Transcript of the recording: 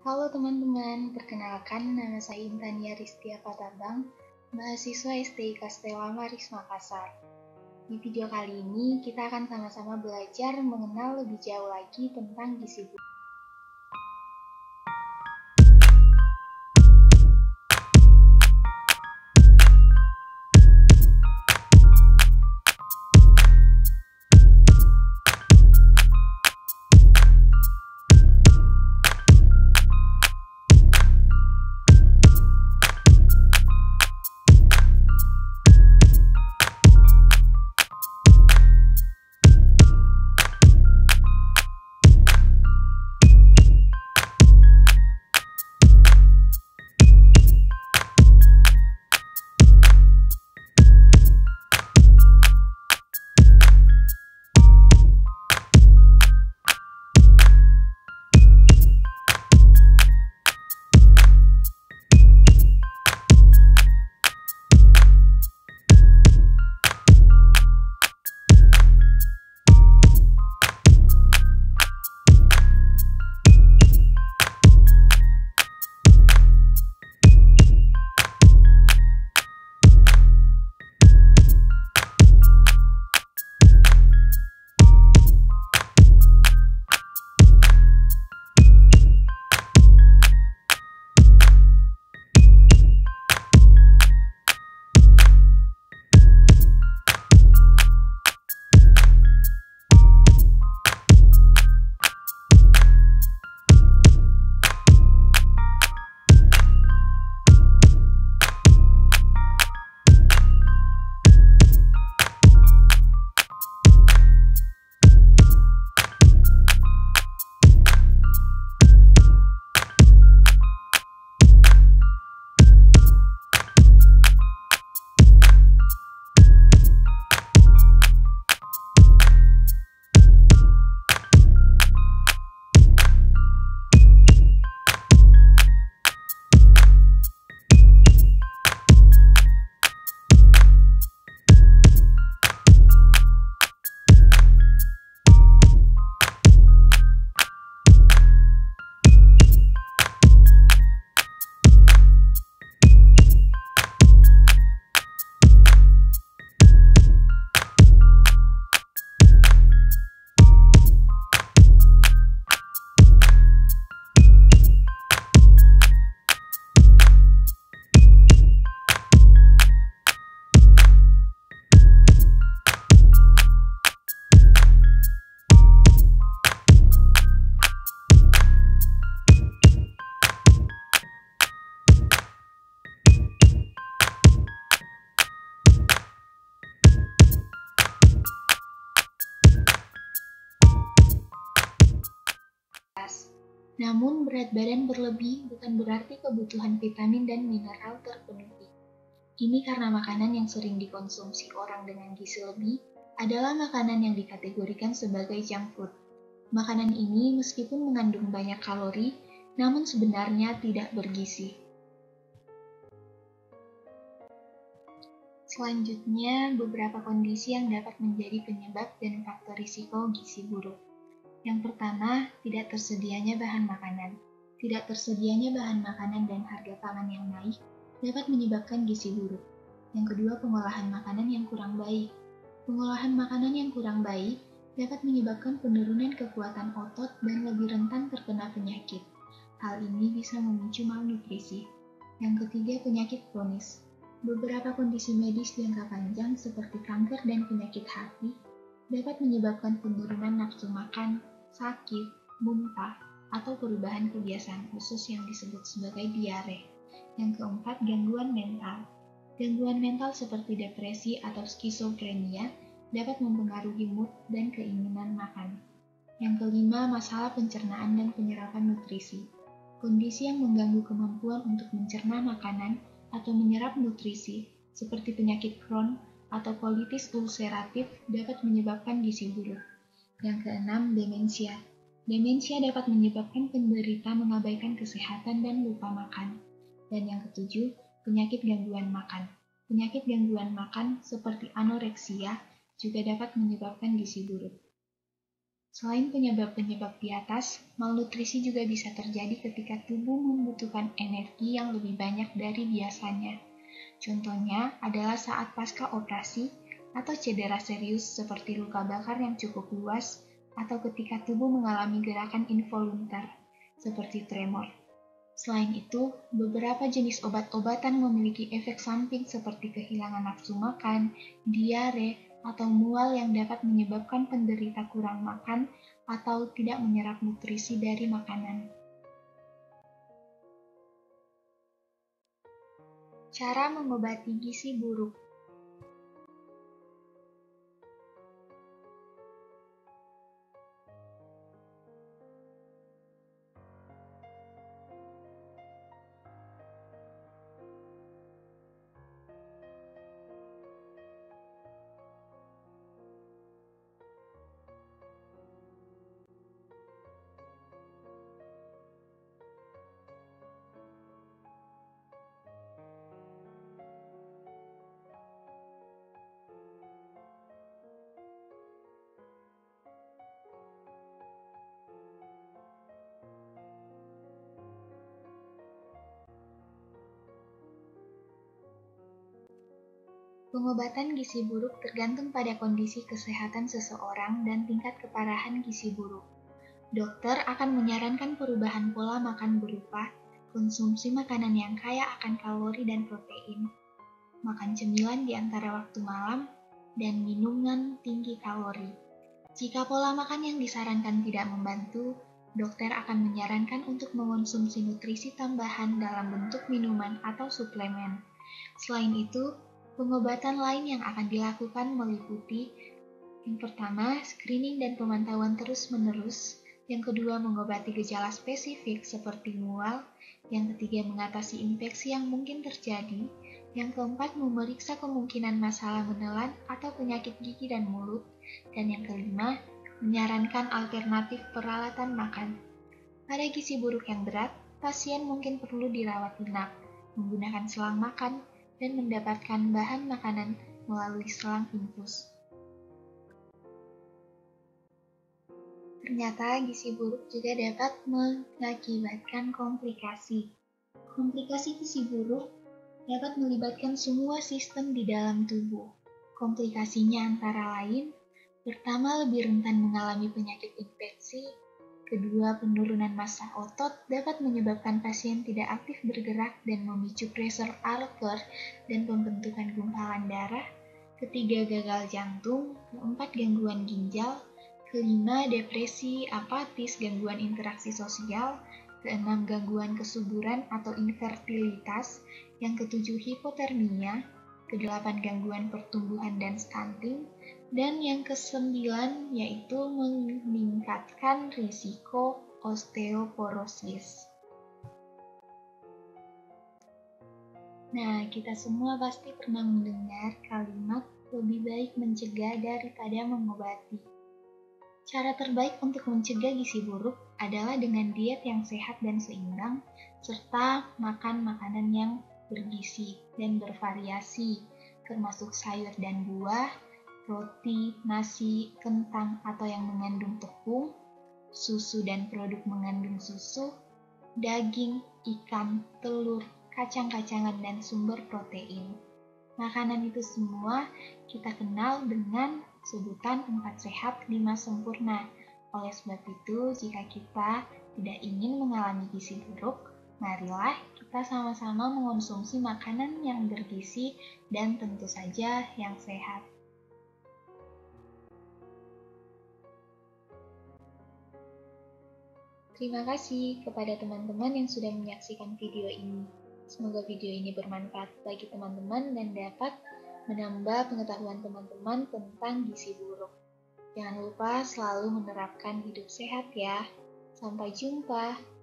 Halo teman-teman, perkenalkan nama saya Intania Ristia Patabang, mahasiswa STIK Stella Maris Makassar. Di video kali ini kita akan sama-sama belajar mengenal lebih jauh lagi tentang gizi buruk. Namun, berat badan berlebih bukan berarti kebutuhan vitamin dan mineral terpenuhi. Ini karena makanan yang sering dikonsumsi orang dengan gizi lebih adalah makanan yang dikategorikan sebagai junk food. Makanan ini meskipun mengandung banyak kalori, namun sebenarnya tidak bergizi. Selanjutnya, beberapa kondisi yang dapat menjadi penyebab dan faktor risiko gizi buruk. Yang pertama, tidak tersedianya bahan makanan. Tidak tersedianya bahan makanan dan harga pangan yang naik dapat menyebabkan gizi buruk. Yang kedua, pengolahan makanan yang kurang baik. Pengolahan makanan yang kurang baik dapat menyebabkan penurunan kekuatan otot dan lebih rentan terkena penyakit. Hal ini bisa memicu malnutrisi. Yang ketiga, penyakit kronis. Beberapa kondisi medis jangka panjang seperti kanker dan penyakit hati dapat menyebabkan penurunan nafsu makan, sakit, muntah, atau perubahan kebiasaan khusus yang disebut sebagai diare. Yang keempat, gangguan mental. Gangguan mental seperti depresi atau skizofrenia dapat mempengaruhi mood dan keinginan makan. Yang kelima, masalah pencernaan dan penyerapan nutrisi. Kondisi yang mengganggu kemampuan untuk mencerna makanan atau menyerap nutrisi, seperti penyakit Crohn atau kolitis ulceratif dapat menyebabkan gizi buruk. Yang keenam, demensia. Demensia dapat menyebabkan penderita mengabaikan kesehatan dan lupa makan. Dan yang ketujuh, penyakit gangguan makan. Penyakit gangguan makan seperti anoreksia juga dapat menyebabkan gizi buruk. Selain penyebab-penyebab di atas, malnutrisi juga bisa terjadi ketika tubuh membutuhkan energi yang lebih banyak dari biasanya. Contohnya adalah saat pasca operasi atau cedera serius seperti luka bakar yang cukup luas atau ketika tubuh mengalami gerakan involuntar seperti tremor. Selain itu, beberapa jenis obat-obatan memiliki efek samping seperti kehilangan nafsu makan, diare, atau mual yang dapat menyebabkan penderita kurang makan atau tidak menyerap nutrisi dari makanan. Cara mengobati gizi buruk. Pengobatan gizi buruk tergantung pada kondisi kesehatan seseorang dan tingkat keparahan gizi buruk. Dokter akan menyarankan perubahan pola makan berupa konsumsi makanan yang kaya akan kalori dan protein, makan cemilan di antara waktu malam, dan minuman tinggi kalori. Jika pola makan yang disarankan tidak membantu, dokter akan menyarankan untuk mengonsumsi nutrisi tambahan dalam bentuk minuman atau suplemen. Selain itu, pengobatan lain yang akan dilakukan meliputi yang pertama, screening dan pemantauan terus-menerus. Yang kedua, mengobati gejala spesifik seperti mual. Yang ketiga, mengatasi infeksi yang mungkin terjadi. Yang keempat, memeriksa kemungkinan masalah menelan atau penyakit gigi dan mulut. Dan yang kelima, menyarankan alternatif peralatan makan. Pada gizi buruk yang berat, pasien mungkin perlu dirawat inap, menggunakan selang makan, dan mendapatkan bahan makanan melalui selang infus. Ternyata gizi buruk juga dapat mengakibatkan komplikasi. Komplikasi gizi buruk dapat melibatkan semua sistem di dalam tubuh. Komplikasinya antara lain, pertama lebih rentan mengalami penyakit infeksi, kedua penurunan massa otot dapat menyebabkan pasien tidak aktif bergerak dan memicu pressure ulcer dan pembentukan gumpalan darah, ketiga gagal jantung, keempat gangguan ginjal, kelima depresi, apatis, gangguan interaksi sosial, keenam gangguan kesuburan atau infertilitas, yang ketujuh hipotermia, kedelapan gangguan pertumbuhan dan stunting, dan yang kesembilan yaitu meningkatkan risiko osteoporosis. Nah, kita semua pasti pernah mendengar kalimat lebih baik mencegah daripada mengobati. Cara terbaik untuk mencegah gizi buruk adalah dengan diet yang sehat dan seimbang, serta makan makanan yang bergizi dan bervariasi, termasuk sayur dan buah, roti, nasi, kentang atau yang mengandung tepung, susu dan produk mengandung susu, daging, ikan, telur, kacang-kacangan, dan sumber protein. Makanan itu semua kita kenal dengan sebutan 4 sehat 5 sempurna. Oleh sebab itu, jika kita tidak ingin mengalami gizi buruk, marilah kita sama-sama mengonsumsi makanan yang bergizi dan tentu saja yang sehat. Terima kasih kepada teman-teman yang sudah menyaksikan video ini. Semoga video ini bermanfaat bagi teman-teman dan dapat menambah pengetahuan teman-teman tentang gizi buruk. Jangan lupa selalu menerapkan hidup sehat ya. Sampai jumpa.